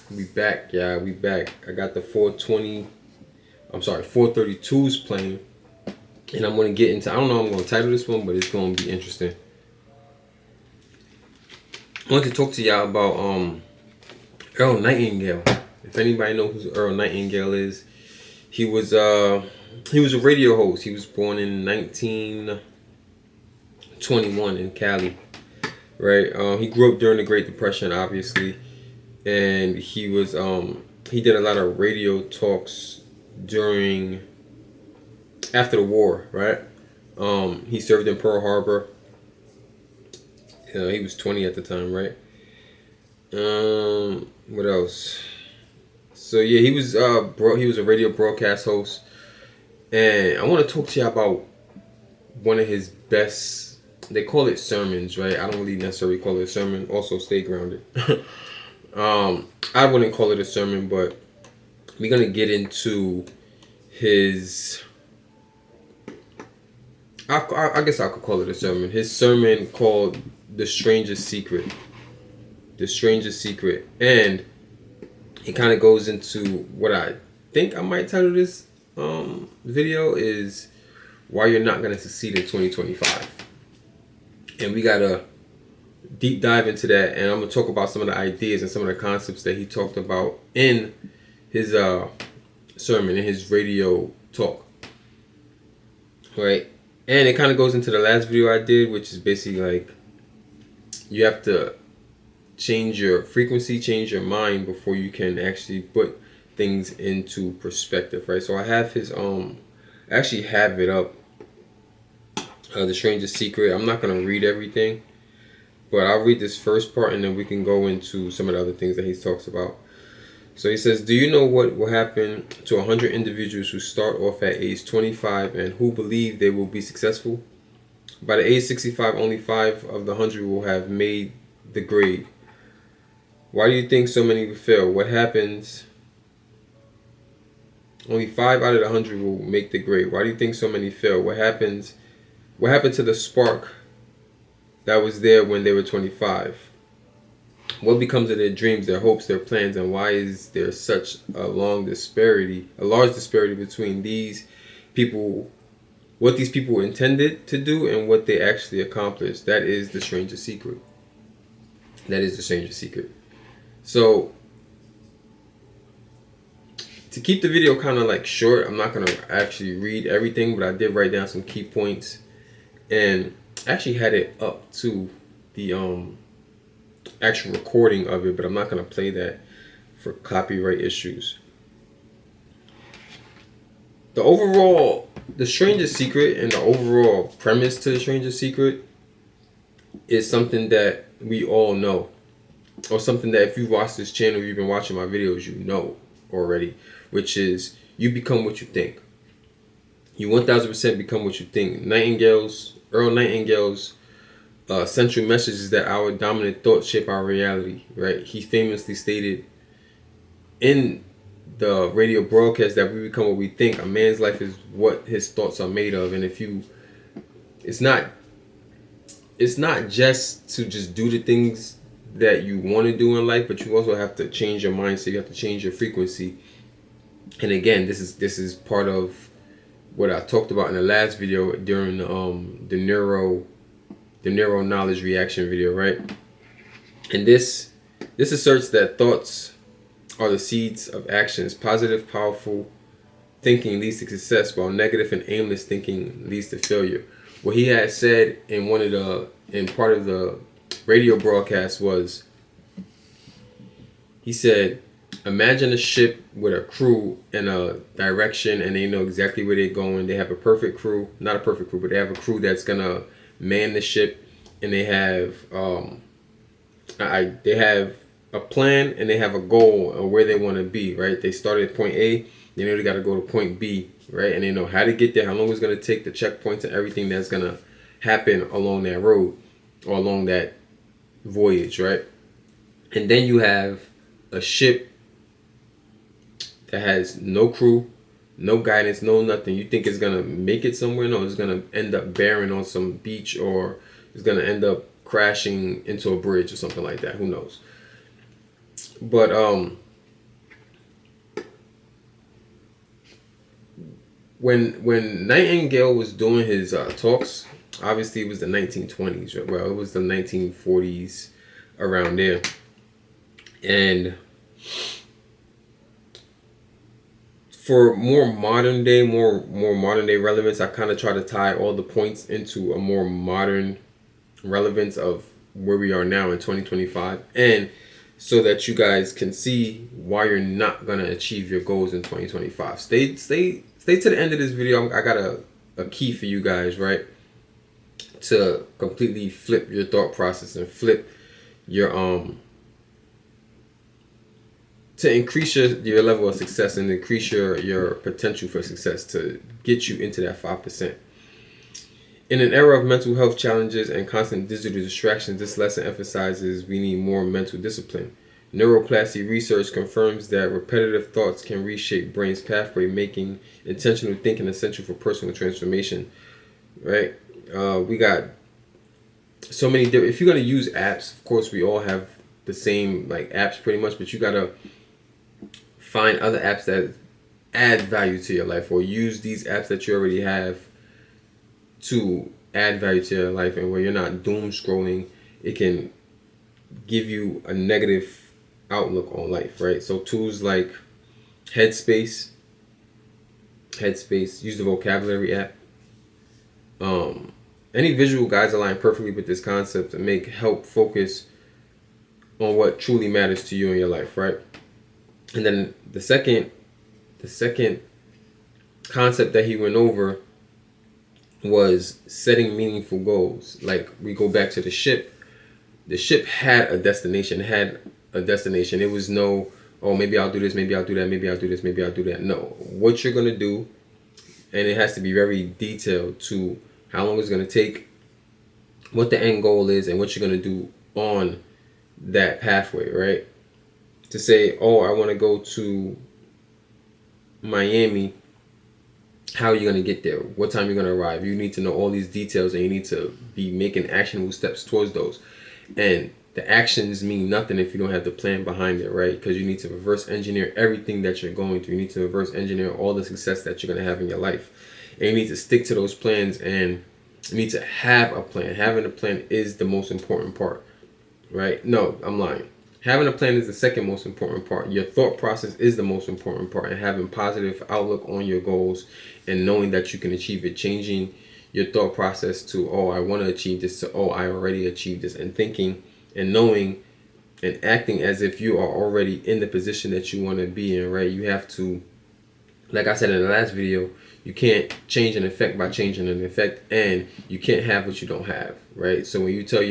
We back, yeah, we back. I got the 432s playing. And I'm going to get into, I don't know how I'm going to title this one, but it's going to be interesting. I want to talk to y'all about Earl Nightingale. If anybody knows who Earl Nightingale is, he was a radio host. He was born in 1921 in Cali, right? He grew up during the Great Depression, obviously, and he was he did a lot of radio talks after the war, right? He served in Pearl Harbor. He was 20 at the time, right? What else? So yeah, he was a radio broadcast host, and I want to talk to you about one of his best. They call it sermons, right? I don't really necessarily call it a sermon. Also, stay grounded. I wouldn't call it a sermon, but we're gonna get into his. I guess I could call it a sermon. His sermon called "The Strangest Secret." The Strangest Secret, and it kind of goes into what I think I might title this video is why you're not gonna succeed in 2025. And we gotta deep dive into that, and I'm gonna talk about some of the ideas and some of the concepts that he talked about in his sermon, in his radio talk, right? And it kind of goes into the last video I did, which is basically like you have to change your frequency, change your mind before you can actually put things into perspective, right? So I have his I actually have it up, The Strangest Secret. I'm not gonna read everything, but I'll read this first part and then we can go into some of the other things that he talks about. So he says, do you know what will happen to 100 individuals who start off at age 25 and who believe they will be successful? By the age 65, only 5 of the 100 will have made the grade. Why do you think so many will fail? What happens? Only 5 out of the 100 will make the grade. Why do you think so many fail? What happens? What happened to the spark that was there when they were 25? What becomes of their dreams, their hopes, their plans, and why is there such a large disparity between these people, what these people intended to do and what they actually accomplished? That is the strangest secret. That is the strangest secret. So, to keep the video kind of like short, I'm not going to actually read everything, but I did write down some key points and actually had it up to the actual recording of it, but I'm not going to play that for copyright issues. The Strangest Secret and the overall premise to The Strangest Secret is something that we all know, or something that if you watch this channel, you've been watching my videos, you know already, which is you become what you think. You 1000% become what you think. Earl Nightingale's central message is that our dominant thoughts shape our reality, right? He famously stated in the radio broadcast that we become what we think. A man's life is what his thoughts are made of, and it's not just to just do the things that you want to do in life, but you also have to change your mindset. You have to change your frequency. And again, this is part of what I talked about in the last video during the neuro knowledge reaction video, right? And this asserts that thoughts are the seeds of actions. Positive, powerful thinking leads to success, while negative and aimless thinking leads to failure. What he had said in part of the radio broadcast was, he said, imagine a ship with a crew in a direction and they know exactly where they're going. They have a perfect crew, not a perfect crew, but they have a crew that's gonna man the ship, and they have a plan and they have a goal of where they want to be, right? They started at point A, they know they got to go to point B, right? And they know how to get there, how long it's going to take, the checkpoints and everything that's going to happen along that road or along that voyage, right? And then you have a ship that has no crew, no guidance, no nothing. You think it's going to make it somewhere? No, it's going to end up barren on some beach, or it's going to end up crashing into a bridge or something like that. Who knows? But when Nightingale was doing his talks, obviously it was the 1920s, right? Well, it was the 1940s, around there, and for more modern day, more modern day relevance, I kind of try to tie all the points into a more modern relevance of where we are now in 2025, and so that you guys can see why you're not gonna achieve your goals in 2025. Stay to the end of this video. I got a key for you guys, right? To completely flip your thought process and flip your to increase your level of success and increase your potential for success, to get you into that 5%. In an era of mental health challenges and constant digital distractions, this lesson emphasizes we need more mental discipline. Neuroplasty research confirms that repetitive thoughts can reshape brain's pathway, making intentional thinking essential for personal transformation. Right? We got so many different. If you're gonna use apps, of course, we all have the same like apps pretty much, but you gotta find other apps that add value to your life, or use these apps that you already have to add value to your life, and where you're not doom scrolling, it can give you a negative outlook on life, right? So tools like Headspace, use the vocabulary app. Any visual guides align perfectly with this concept and help focus on what truly matters to you in your life, right? And then the second concept that he went over was setting meaningful goals. Like, we go back to the ship. The ship had a destination. It was no, oh, maybe I'll do this, maybe I'll do that, maybe I'll do this, maybe I'll do that. No, what you're gonna do, and it has to be very detailed to how long it's gonna take, what the end goal is, and what you're gonna do on that pathway, right? To say, oh, I want to go to Miami. How are you going to get there? What time you're going to arrive? You need to know all these details, and you need to be making actionable steps towards those. And the actions mean nothing if you don't have the plan behind it, right? Because you need to reverse engineer everything that you're going through. You need to reverse engineer all the success that you're going to have in your life. And you need to stick to those plans, and you need to have a plan. Having a plan is the most important part, right? No, I'm lying. Having a plan is the second most important part. Your thought process is the most important part, and having positive outlook on your goals and knowing that you can achieve it. Changing your thought process to, oh, I want to achieve this, to, oh, I already achieved this, and thinking and knowing and acting as if you are already in the position that you want to be in, right? You have to, like I said in the last video, you can't change an effect by changing an effect, and you can't have what you don't have, right? So when you tell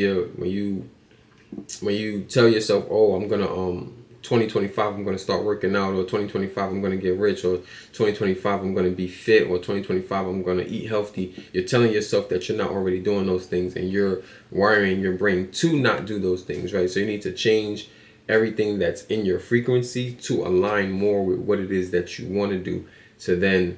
yourself, oh, I'm gonna 2025 I'm gonna start working out, or 2025 I'm gonna get rich, or 2025 I'm gonna be fit, or 2025 I'm gonna eat healthy, you're telling yourself that you're not already doing those things, and you're wiring your brain to not do those things, right? So you need to change everything that's in your frequency to align more with what it is that you want to do. So then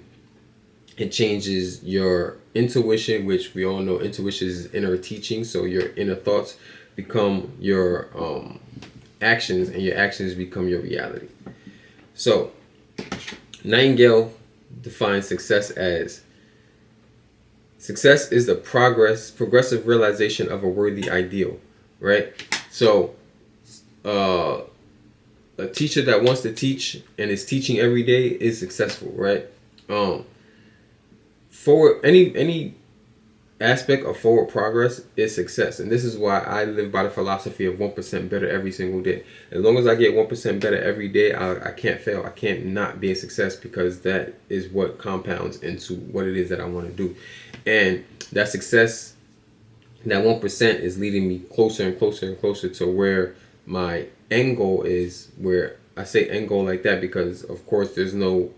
it changes your intuition, which we all know intuition is inner teaching. So your inner thoughts become your actions, and your actions become your reality. So Nightingale defines success as, success is the progressive realization of a worthy ideal, right? So a teacher that wants to teach and is teaching every day is successful, right? For any aspect of forward progress is success. And this is why I live by the philosophy of 1% better every single day. As long as I get 1% better every day, I can't fail. I can't not be a success, because that is what compounds into what it is that I want to do. And that success, that 1% is leading me closer and closer and closer to where my end goal is. Where I say end goal like that because, of course, there's no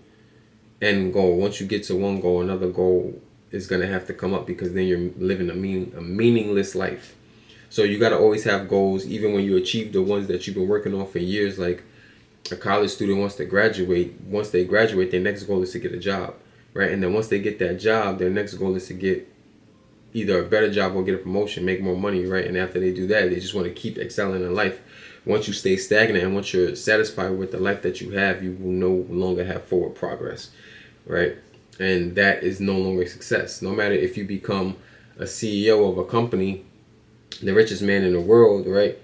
end goal. Once you get to one goal, another goal is going to have to come up, because then you're living a meaningless life. So you got to always have goals, even when you achieve the ones that you've been working on for years. Like a college student wants to graduate. Once they graduate, their next goal is to get a job, right? And then once they get that job, their next goal is to get either a better job or get a promotion, make more money, right? And after they do that, they just want to keep excelling in life. Once you stay stagnant and once you're satisfied with the life that you have, you will no longer have forward progress, right? and that is no longer success. No matter if you become a CEO of a company, the richest man in the world, right?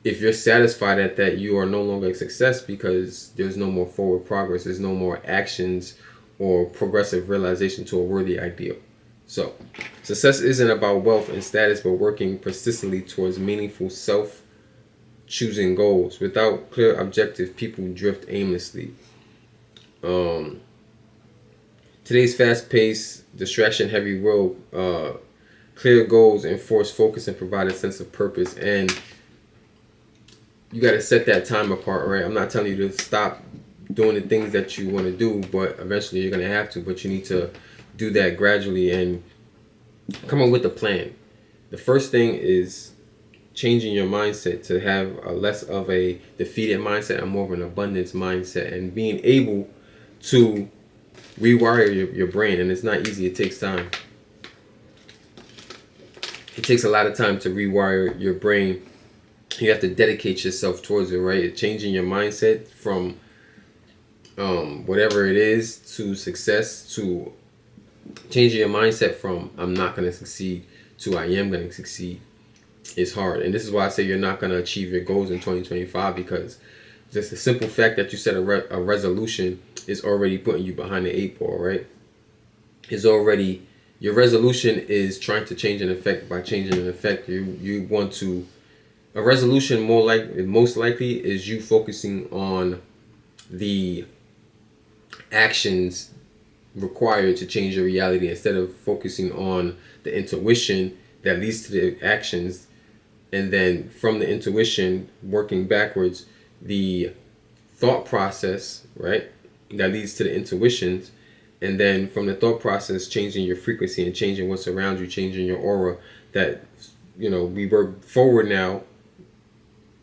If you're satisfied at that, you are no longer a success, because there's no more forward progress. There's no more actions or progressive realization to a worthy ideal. So, success isn't about wealth and status, but working persistently towards meaningful self-choosing goals. Without clear objective, people drift aimlessly. Today's fast-paced, distraction-heavy world, clear goals enforce focus and provide a sense of purpose. And you got to set that time apart, right? I'm not telling you to stop doing the things that you want to do, but eventually you're going to have to. But you need to do that gradually and come up with a plan. The first thing is changing your mindset to have a less of a defeated mindset and more of an abundance mindset, and being able to rewire your brain. And it's not easy. It takes time. It takes a lot of time to rewire your brain. You have to dedicate yourself towards it, right? Changing your mindset from whatever it is to success, to changing your mindset from I'm not going to succeed to I am going to succeed is hard. And this is why I say you're not going to achieve your goals in 2025, because just the simple fact that you set a resolution is already putting you behind the 8 ball, right? Is already, your resolution is trying to change an effect. By changing an effect, you want to, a resolution most likely is you focusing on the actions required to change your reality, instead of focusing on the intuition that leads to the actions, and then from the intuition working backwards, the thought process, right, that leads to the intuitions, and then from the thought process changing your frequency and changing what's around you, changing your aura. That, you know, we work forward now,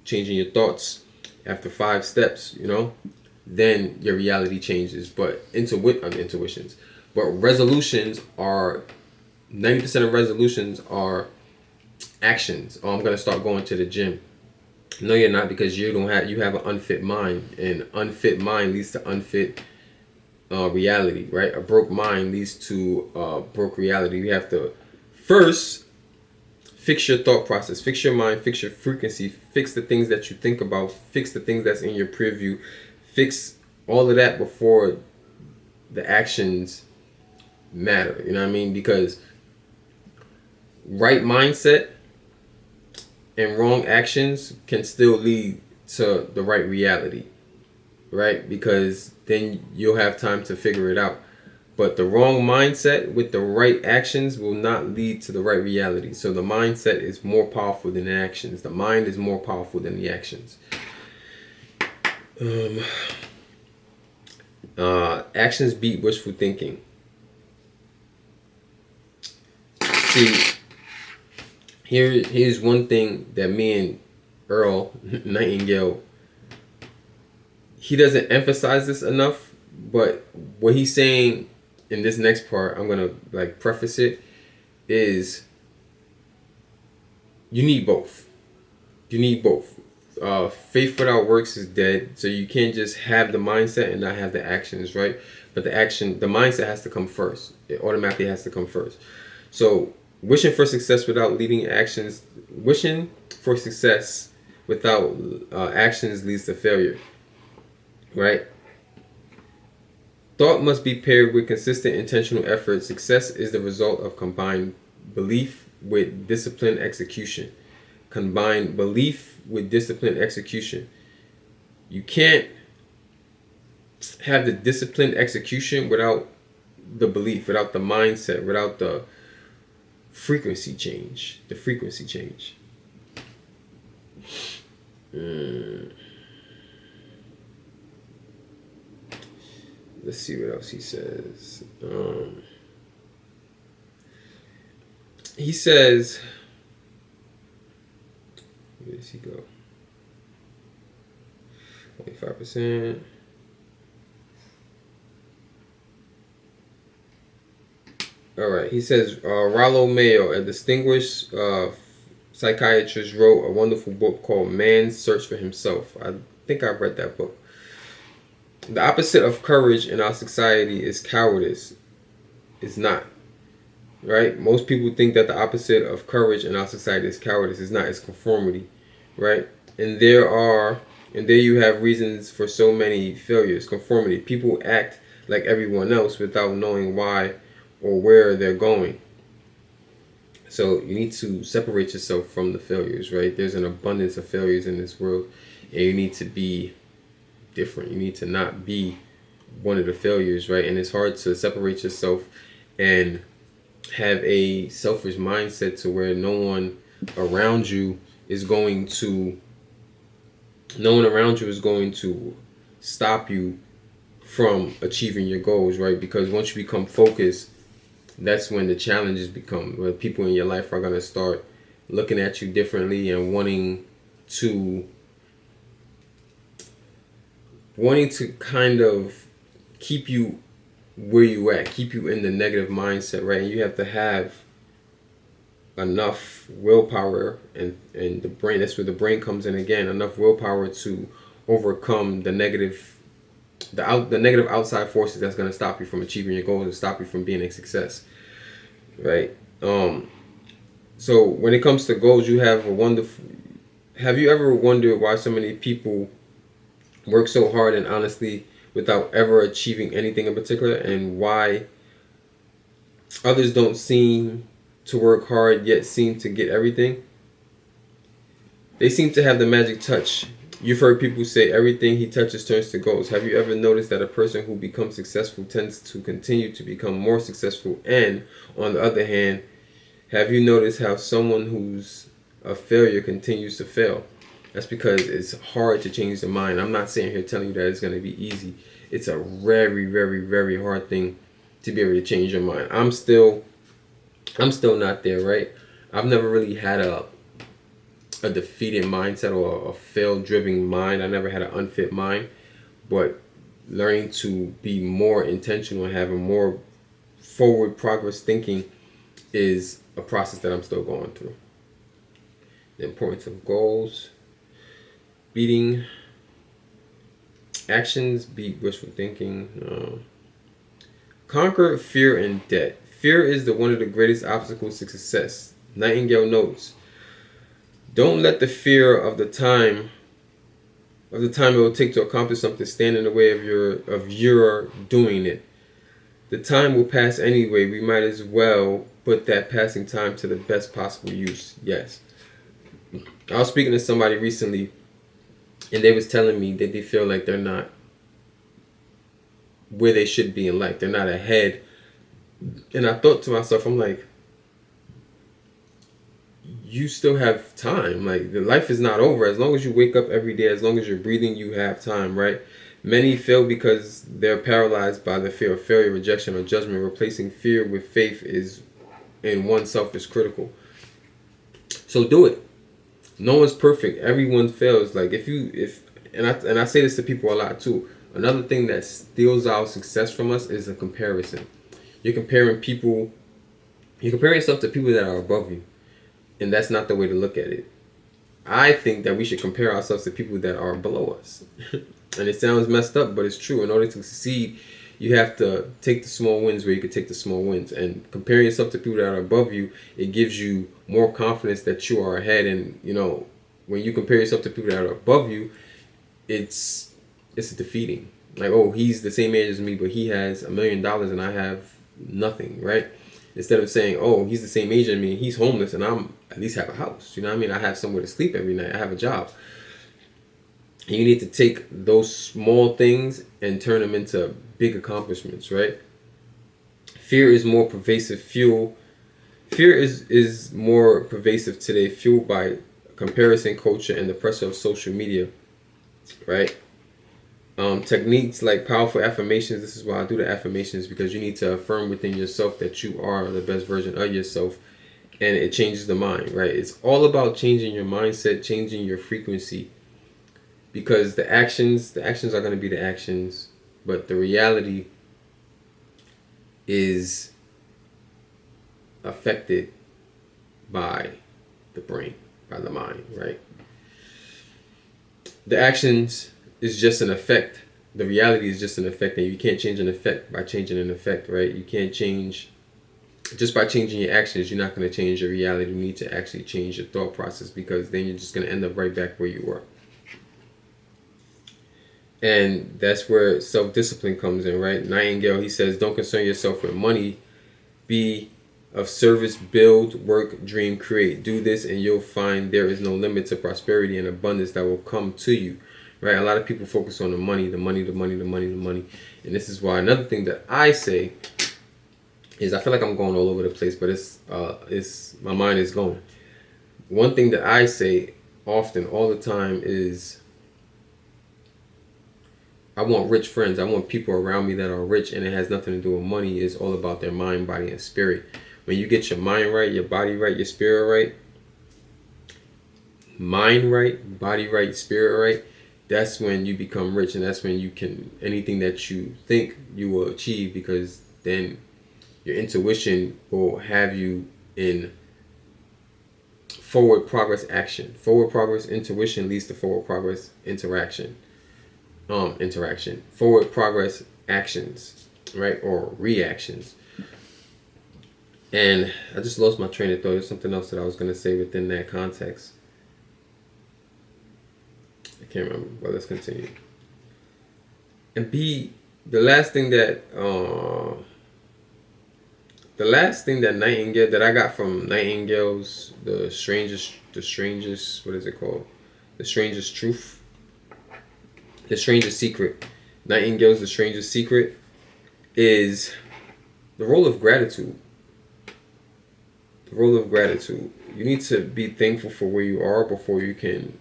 changing your thoughts after 5 steps, you know, then your reality changes. But intuitions, but resolutions are 90% of resolutions are actions. Oh, I'm gonna start going to the gym. No, you're not, because you have an unfit mind, and unfit mind leads to unfit reality, right? A broke mind leads to broke reality. You have to first fix your thought process, fix your mind, fix your frequency, fix the things that you think about, fix the things that's in your preview, fix all of that before the actions matter. You know what I mean? Because right mindset and wrong actions can still lead to the right reality, right? Because then you'll have time to figure it out. But the wrong mindset with the right actions will not lead to the right reality. So the mindset is more powerful than the actions. The mind is more powerful than the actions. Actions beat wishful thinking. See, here's one thing that me and Earl Nightingale, he doesn't emphasize this enough, but what he's saying in this next part, I'm gonna like preface it, is you need both. You need both. Faith without works is dead. So you can't just have the mindset and not have the actions, right? But the mindset has to come first. It automatically has to come first. So wishing for success without leading actions, wishing for success without actions leads to failure, right? Thought must be paired with consistent intentional effort. Success is the result of combined belief with disciplined execution. Combined belief with disciplined execution. You can't have the disciplined execution without the belief, without the mindset, without the frequency change. The frequency change. Let's see what else he says. He says, where does he go? Only 5%. All right. He says, Rollo Mayo, a distinguished psychiatrist, wrote a wonderful book called Man's Search for Himself. I think I've read that book. The opposite of courage in our society is cowardice. It's not. Right? Most people think that the opposite of courage in our society is cowardice. It's not. It's conformity. Right? And there you have reasons for so many failures. Conformity. People act like everyone else without knowing why or where they're going. So you need to separate yourself from the failures, right? There's an abundance of failures in this world, and you need to be different. You need to not be one of the failures, right? And it's hard to separate yourself and have a selfish mindset to where no one around you is going to stop you from achieving your goals, right? Because once you become focused, that's when the challenges become, where people in your life are going to start looking at you differently and wanting to kind of keep you where you at, keep you in the negative mindset, right? And you have to have enough willpower, and the brain, that's where the brain comes in again, enough willpower to overcome the negative outside forces that's going to stop you from achieving your goals and stop you from being a success, right? So when it comes to goals, you have have you ever wondered why so many people work so hard and honestly without ever achieving anything in particular, and why others don't seem to work hard yet seem to get everything? They seem to have the magic touch. You've heard people say everything he touches turns to gold. Have you ever noticed that a person who becomes successful tends to continue to become more successful? And on the other hand, have you noticed how someone who's a failure continues to fail? That's because it's hard to change the mind. I'm not sitting here telling you that it's going to be easy. It's a very, very, very hard thing to be able to change your mind. I'm still not there, right? I've never really had a defeated mindset or a fail-driven mind. I never had an unfit mind. But learning to be more intentional and having more forward progress thinking is a process that I'm still going through. The importance of goals. Beating actions beat wishful thinking. Conquer fear and debt. Fear is one of the greatest obstacles to success. Nightingale notes, don't let the fear of the time it will take to accomplish something stand in the way of your doing it. The time will pass anyway. We might as well put that passing time to the best possible use. Yes. I was speaking to somebody recently, and they was telling me that they feel like they're not where they should be in life. They're not ahead. And I thought to myself, I'm like, you still have time. Like, the life is not over. As long as you wake up every day, as long as you're breathing, you have time, right? Many fail because they're paralyzed by the fear of failure, rejection, or judgment. Replacing fear with faith in oneself is critical. So do it. No one's perfect. Everyone fails. Like, and I say this to people a lot too. Another thing that steals our success from us is a comparison. You're comparing yourself to people that are above you. And that's not the way to look at it. I think that we should compare ourselves to people that are below us. And it sounds messed up, but it's true. In order to succeed, you have to take the small wins where you can take the small wins. And comparing yourself to people that are above you, it gives you more confidence that you are ahead. And, when you compare yourself to people that are above you, it's defeating. Like, oh, he's the same age as me, but he has $1 million and I have nothing, right? Instead of saying, oh, he's the same age as me, he's homeless, and I'm at least have a house. You know what I mean? I have somewhere to sleep every night. I have a job. And you need to take those small things and turn them into big accomplishments, right? Fear is more pervasive fuel. Fear is more pervasive today, fueled by comparison culture and the pressure of social media, right? Techniques like powerful affirmations. This is why I do the affirmations, because you need to affirm within yourself that you are the best version of yourself, and it changes the mind, right? It's all about changing your mindset, changing your frequency, because the actions are going to be the actions, but the reality is affected by the brain, by the mind, right? The actions is just an effect. The reality is just an effect, and you can't change an effect by changing an effect, right? You can't change just by changing your actions, you're not going to change your reality. You need to actually change your thought process, because then you're just going to end up right back where you were. And that's where self-discipline comes in, right? Nightingale, he says, don't concern yourself with money. Be of service, build, work, dream, create. Do this and you'll find there is no limit to prosperity and abundance that will come to you, right? A lot of people focus on the money, the money, the money, the money, the money. And this is why another thing that I say is, I feel like I'm going all over the place, but it's my mind is going. One thing that I say often, all the time, is I want rich friends. I want people around me that are rich, and it has nothing to do with money. It's all about their mind, body, and spirit. When you get your mind right, your body right, your spirit right, mind right, body right, spirit right, that's when you become rich, and that's when you can, anything that you think, you will achieve, because then your intuition will have you in forward progress action. Forward progress intuition leads to forward progress interaction. Forward progress actions, right? Or reactions. And I just lost my train of thought. There's something else that I was going to say within that context. I can't remember, but let's continue. And the last thing that Nightingale, that I got from Nightingale's the strangest, what is it called? The Strangest Truth. The Strangest Secret. Nightingale's The Strangest Secret is the role of gratitude. The role of gratitude. You need to be thankful for where you are before you can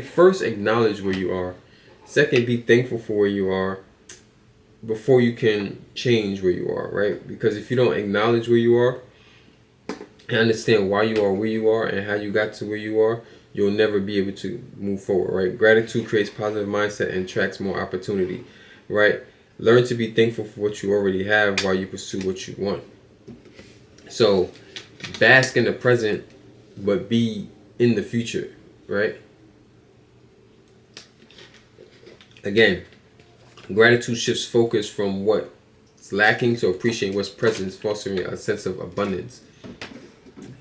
first acknowledge where you are. Second, be thankful for where you are before you can change where you are, right? Because if you don't acknowledge where you are and understand why you are where you are and how you got to where you are, you'll never be able to move forward, right? Gratitude creates positive mindset and attracts more opportunity, right? Learn to be thankful for what you already have while you pursue what you want. So bask in the present, but be in the future, right? Again, gratitude shifts focus from what's lacking to appreciate what's present, fostering a sense of abundance,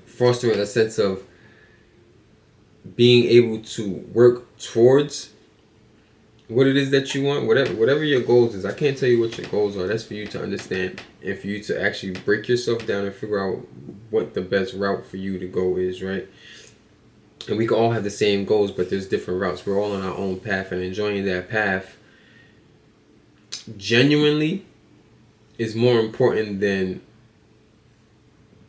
fostering a sense of being able to work towards what it is that you want, whatever your goals is. I can't tell you what your goals are. That's for you to understand, and for you to actually break yourself down and figure out what the best route for you to go is, right? And we can all have the same goals, but there's different routes. We're all on our own path, and enjoying that path genuinely is more important than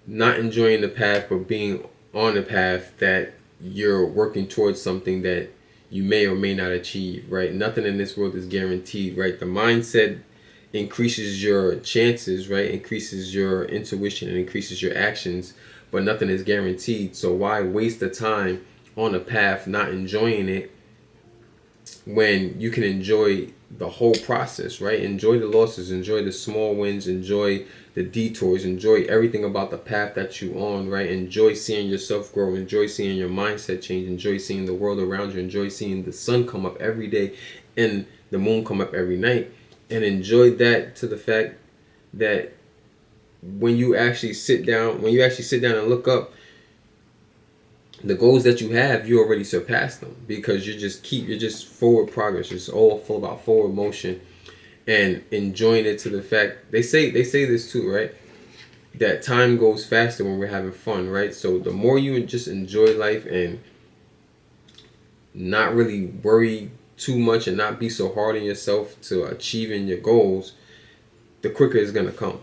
not enjoying the path, but being on the path that you're working towards something that you may or may not achieve, right? Nothing in this world is guaranteed, right? The mindset increases your chances, right? Increases your intuition and increases your actions, but nothing is guaranteed. So why waste the time on a path not enjoying it when you can enjoy the whole process, right? Enjoy the losses, enjoy the small wins, enjoy the detours, enjoy everything about the path that you're on, right? Enjoy seeing yourself grow, enjoy seeing your mindset change, enjoy seeing the world around you, enjoy seeing the sun come up every day and the moon come up every night, and enjoy that to the fact that when you actually sit down and look up, the goals that you have, you already surpassed them, because you're just forward progress. It's all full about forward motion and enjoying it to the fact, they say this too, right? That time goes faster when we're having fun, right? So the more you just enjoy life and not really worry too much and not be so hard on yourself to achieving your goals, the quicker it's gonna come,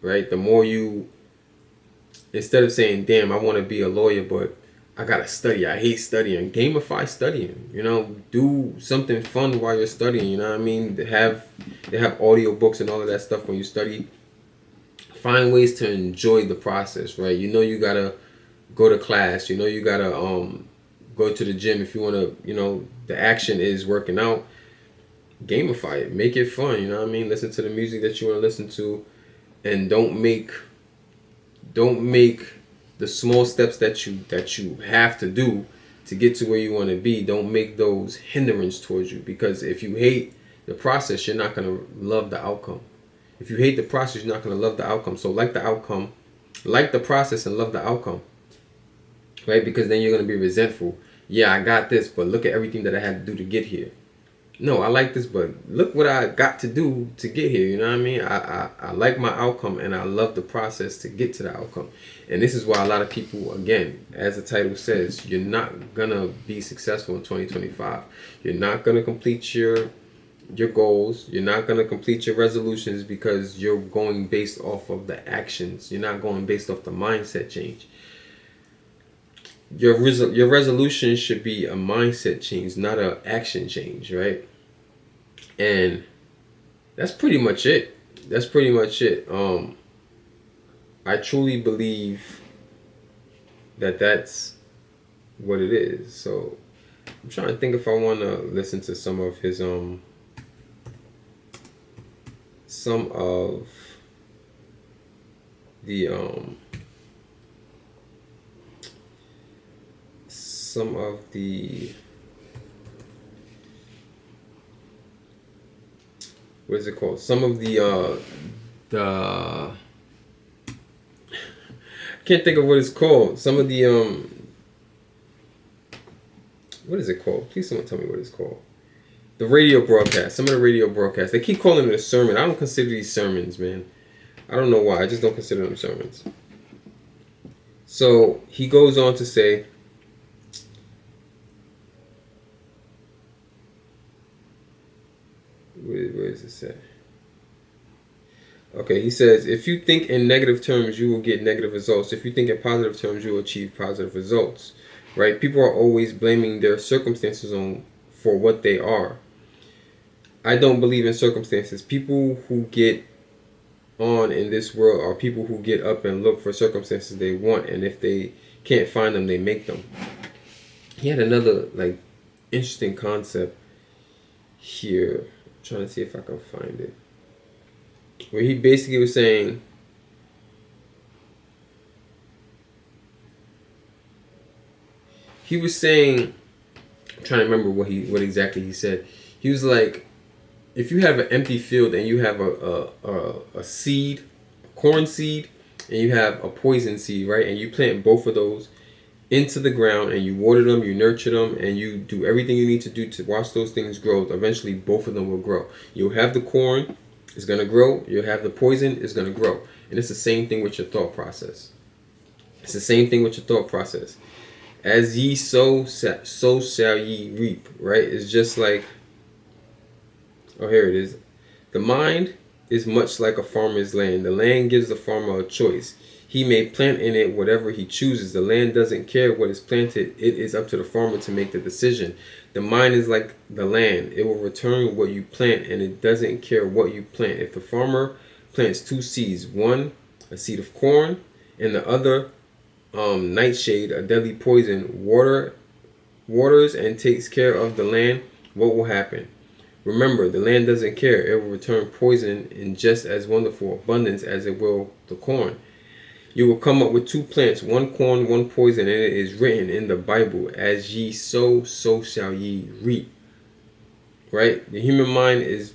right? The more you, instead of saying, damn, I want to be a lawyer, but I gotta study, I hate studying, gamify studying, do something fun while you're studying, you know what I mean? They have audio books and all of that stuff when you study. Find ways to enjoy the process, right? You gotta go to class, you gotta go to the gym if you want to, the action is working out. Gamify it, make it fun, you know what I mean? Listen to the music that you want to listen to, and don't make the small steps that you have to do to get to where you want to be, don't make those hindrance towards you, because if you hate the process, you're not going to love the outcome. If you hate the process, you're not going to love the outcome. So like the outcome, like the process and love the outcome, right? Because then you're going to be resentful. Yeah, I got this, but look at everything that I had to do to get here. No, I like this, but look what I got to do to get here. You know what I mean? I like my outcome, and I love the process to get to the outcome. And this is why a lot of people, again, as the title says, you're not going to be successful in 2025. You're not going to complete your goals. You're not going to complete your resolutions because you're going based off of the actions. You're not going based off the mindset change. Your resolution should be a mindset change, not an action change, right? And that's pretty much it. That's pretty much it. I truly believe that that's what it is. So I'm trying to think if I want to listen to some of his some of the what is it called? Some of the I can't think of what it's called. Some of the what is it called? Please someone tell me what it's called. The radio broadcast. Some of the radio broadcasts. They keep calling it a sermon. I don't consider these sermons, man. I don't know why. I just don't consider them sermons. So he goes on to say, where does it say? Okay, he says, if you think in negative terms, you will get negative results. If you think in positive terms, you will achieve positive results. Right? People are always blaming their circumstances for what they are. I don't believe in circumstances. People who get on in this world are people who get up and look for circumstances they want, and if they can't find them, they make them. He had another interesting concept here. I'm trying to see if I can find it. Where he basically was saying, I'm trying to remember what exactly he said. He was like, if you have an empty field and you have a seed, a corn seed, and you have a poison seed, right? And you plant both of those into the ground and you water them, you nurture them, and you do everything you need to do to watch those things grow. Eventually, both of them will grow. You'll have the corn, it's going to grow. You'll have the poison, it's going to grow. And it's the same thing with your thought process. It's the same thing with your thought process. As ye sow, so shall ye reap, right? It's just like, oh, here it is. The mind is much like a farmer's land. The land gives the farmer a choice. He may plant in it whatever he chooses. The land doesn't care what is planted. It is up to the farmer to make the decision. The mind is like the land. It will return what you plant, and it doesn't care what you plant. If the farmer plants two seeds, one a seed of corn and the other nightshade, a deadly poison, waters and takes care of the land, what will happen? Remember, the land doesn't care. It will return poison in just as wonderful abundance as it will the corn. You will come up with two plants, one corn, one poison, and it is written in the Bible, as ye sow, so shall ye reap. Right? The human mind is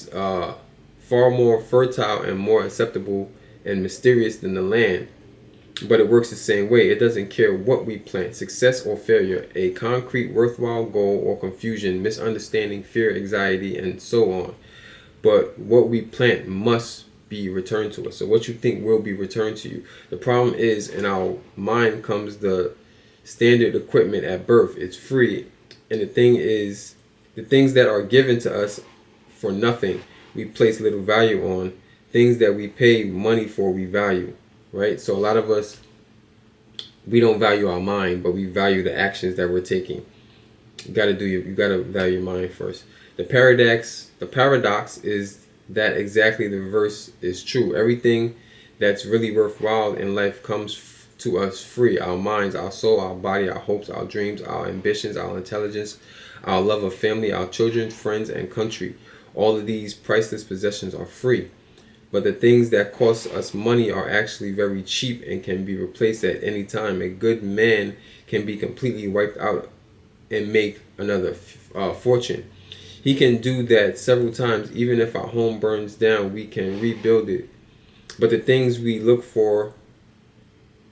far more fertile and more acceptable and mysterious than the land. But it works the same way. It doesn't care what we plant, success or failure, a concrete, worthwhile goal or confusion, misunderstanding, fear, anxiety, and so on. But what we plant must be returned to us. So what you think will be returned to you. The problem is, in our mind comes the standard equipment at birth. It's free. And the thing is, the things that are given to us for nothing, we place little value on. Things that we pay money for, we value. Right? So a lot of us, we don't value our mind, but we value the actions that we're taking. You gotta value your mind first. The paradox is that exactly the reverse is true. Everything that's really worthwhile in life comes to us free. Our minds, our soul, our body, our hopes, our dreams, our ambitions, our intelligence, our love of family, our children, friends, and country. All of these priceless possessions are free. But the things that cost us money are actually very cheap and can be replaced at any time. A good man can be completely wiped out and make another fortune. He can do that several times. Even if our home burns down, we can rebuild it. But the things we look for,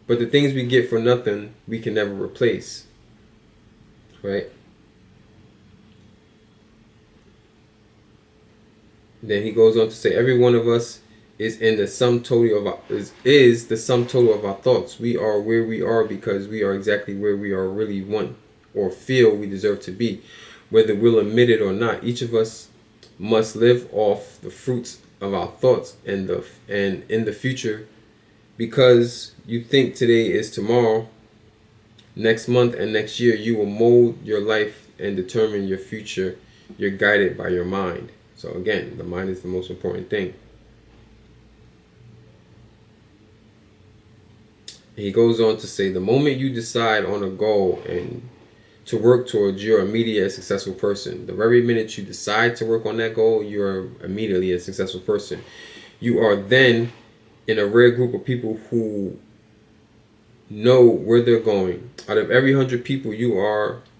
but the things we get for nothing, we can never replace. Right? Then he goes on to say, every one of us is in the sum total of our, is the sum total of our thoughts. We are where we are because we are exactly where we are really want or feel we deserve to be. Whether we'll admit it or not, each of us must live off the fruits of our thoughts and in the future. Because you think today is tomorrow, next month and next year, you will mold your life and determine your future. You're guided by your mind. So again, the mind is the most important thing. He goes on to say, the moment you decide on a goal and to work towards, you're immediately a successful person. The very minute you decide to work on that goal, you're immediately a successful person. You are then in a rare group of people who know where they're going. Out of every 100 people, you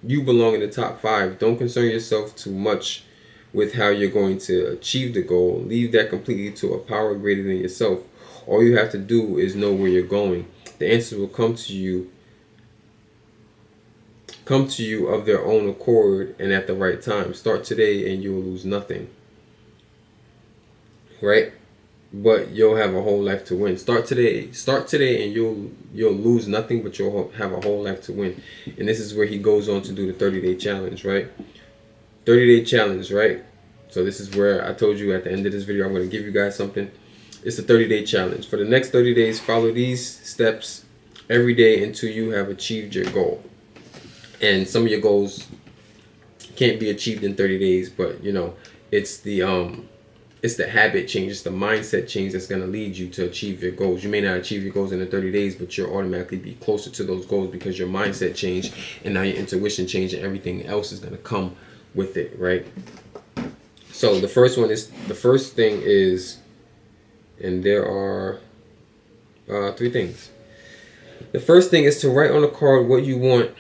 belong in the top 5. Don't concern yourself too much with how you're going to achieve the goal. Leave that completely to a power greater than yourself. All you have to do is know where you're going. The answers will come to you of their own accord and at the right time. Start today and you'll lose nothing. Right? But you'll have a whole life to win. Start today and you'll lose nothing, but you'll have a whole life to win. And this is where he goes on to do the 30-day challenge, right? 30-day challenge, right? So this is where I told you at the end of this video, I'm going to give you guys something. It's a 30-day challenge. For the next 30 days, follow these steps every day until you have achieved your goal. And some of your goals can't be achieved in 30 days, but you know, it's the habit change, it's the mindset change that's going to lead you to achieve your goals. You may not achieve your goals in the 30 days, but you'll automatically be closer to those goals because your mindset changed and now your intuition changed and everything else is going to come with it, right? So the first thing is, and there are 3 things. The first thing is to write on a card what you want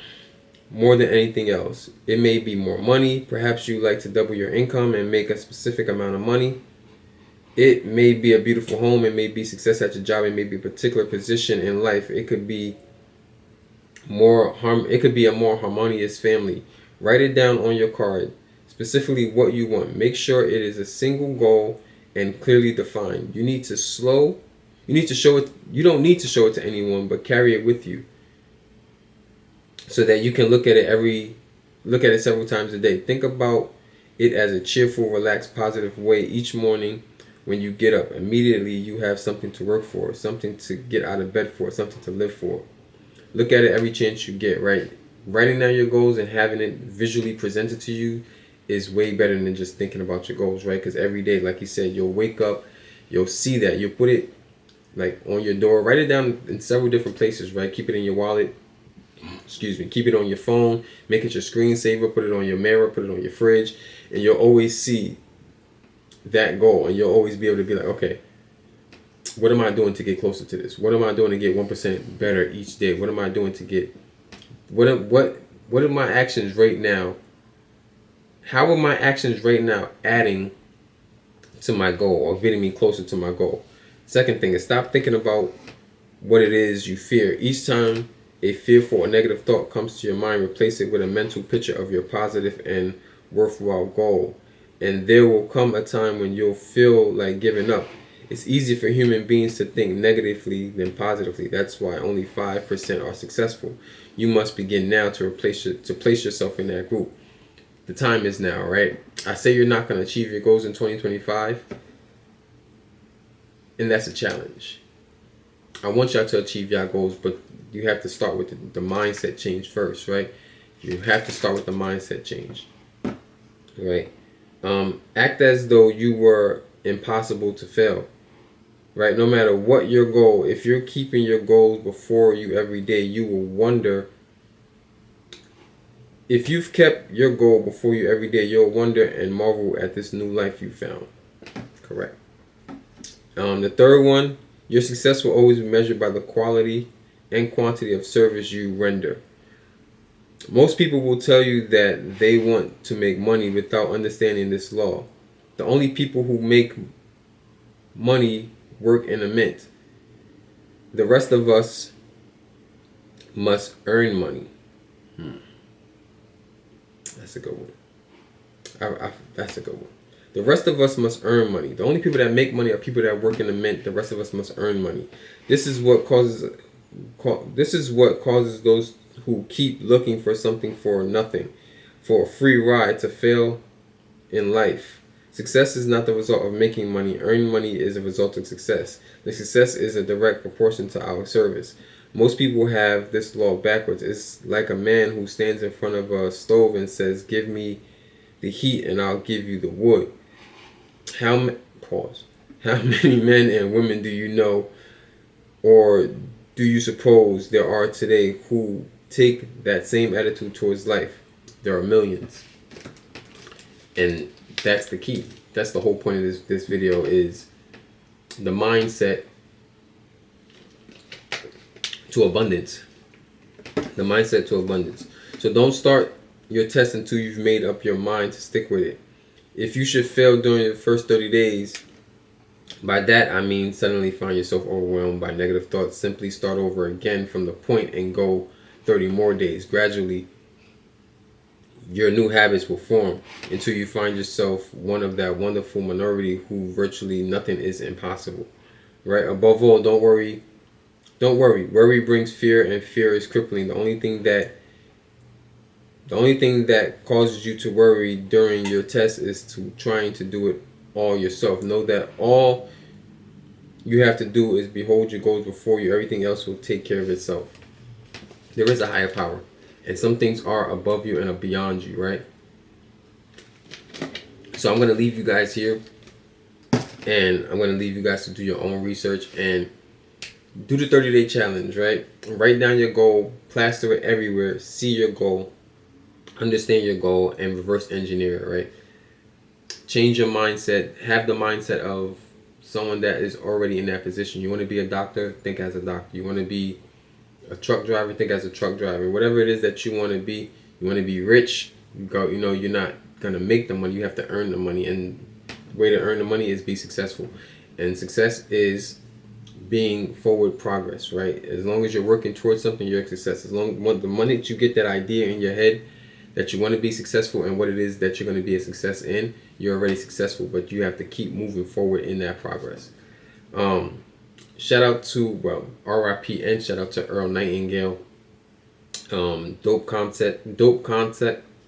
more than anything else. It may be more money. Perhaps you like to double your income and make a specific amount of money. It may be a beautiful home. It may be success at your job. It may be a particular position in life. It could be a more harmonious family. Write it down on your card, specifically what you want. Make sure it is a single goal and clearly defined. You need to show it. You don't need to show it to anyone, but carry it with you so that you can look at it several times a day. Think about it as a cheerful, relaxed, positive way each morning. When you get up, immediately you have something to work for, something to get out of bed for, something to live for. Look at it every chance you get, right? Writing down your goals and having it visually presented to you is way better than just thinking about your goals, right? Because every day, like he said, you'll wake up, you'll see that, you'll put it like on your door, write it down in several different places, right? Keep it in your wallet, keep it on your phone, make it your screensaver, put it on your mirror, put it on your fridge, and you'll always see that goal, and you'll always be able to be like, okay, what am I doing to get closer to this? What am I doing to get 1% better each day? What am I doing to get what are my actions right now? How are my actions right now adding to my goal or getting me closer to my goal? Second thing is, stop thinking about what it is you fear. Each time a fearful or negative thought comes to your mind, replace it with a mental picture of your positive and worthwhile goal. And there will come a time when you'll feel like giving up. It's easy for human beings to think negatively than positively. That's why only 5% are successful. You must begin now to place yourself in that group. The time is now, right? I say you're not going to achieve your goals in 2025, and that's a challenge. I want y'all to achieve your goals, but you have to start with the mindset change first, right? You have to start with the mindset change, right? Act as though you were impossible to fail, right? No matter what your goal, if you're keeping your goals before you every day, you will wonder. If you've kept your goal before you every day, you'll wonder and marvel at this new life you found. Correct. The third one, your success will always be measured by the quality and quantity of service you render. Most people will tell you that they want to make money without understanding this law. The only people who make money work in a mint. The rest of us must earn money. That's a good one. That's a good one. The rest of us must earn money. The only people that make money are people that work in the mint. The rest of us must earn money. This is what causes those who keep looking for something for nothing, for a free ride, to fail in life. Success is not the result of making money. Earning money is a result of success. The success is a direct proportion to our service. Most people have this law backwards. It's like a man who stands in front of a stove and says, "Give me the heat and I'll give you the wood." How many men and women do you know, or do you suppose there are today, who take that same attitude towards life? There are millions. And that's the key. That's the whole point of this video, is the mindset to abundance. The mindset to abundance. So don't start your test until you've made up your mind to stick with it. If you should fail during the first 30 days, by that I mean suddenly find yourself overwhelmed by negative thoughts, simply start over again from the point and go 30 more days. Gradually, your new habits will form until you find yourself one of that wonderful minority who virtually nothing is impossible. Right? Above all, don't worry. Don't worry. Worry brings fear, and fear is crippling. The only thing that causes you to worry during your test is trying to do it all yourself. Know that all you have to do is behold your goals before you. Everything else will take care of itself. There is a higher power, and some things are above you and are beyond you, right? So I'm going to leave you guys here, and I'm going to leave you guys to do your own research and do the 30-day challenge, right? Write down your goal, plaster it everywhere, see your goal, understand your goal, and reverse engineer it, right? Change your mindset. Have the mindset of someone that is already in that position. You want to be a doctor? Think as a doctor. You want to be a truck driver? Think as a truck driver. Whatever it is that you want to be. You want to be rich? You're not going to make the money. You have to earn the money. And the way to earn the money is be successful. And success is being forward progress, right? As long as you're working towards something, you're a success. As long as the moment you get that idea in your head that you want to be successful and what it is that you're going to be a success in, you're already successful, but you have to keep moving forward in that progress. Shout out to, RIP, and shout out to Earl Nightingale. Dope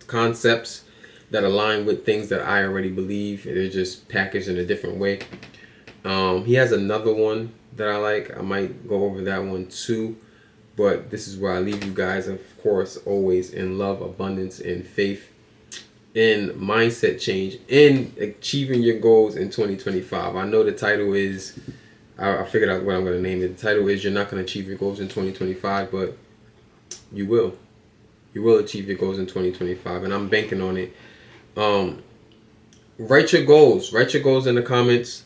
concepts that align with things that I already believe. They're just packaged in a different way. He has another one that I like. I might go over that one too. But this is where I leave you guys, of course, always in love, abundance, and faith, in mindset change, in achieving your goals in 2025. I know the title is, I figured out what I'm going to name it. The title is, you're not going to achieve your goals in 2025, but you will. You will achieve your goals in 2025, and I'm banking on it. Write your goals. Write your goals in the comments.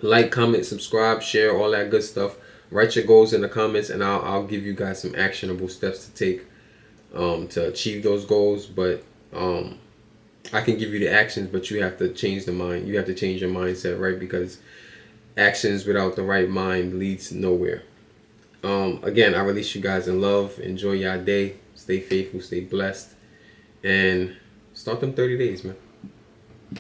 Like, comment, subscribe, share, all that good stuff. Write your goals in the comments, and I'll give you guys some actionable steps to take to achieve those goals. But I can give you the actions, but you have to change the mind. You have to change your mindset, right? Because actions without the right mind leads nowhere. Again, I release you guys in love. Enjoy your day. Stay faithful. Stay blessed. And start them 30 days, man.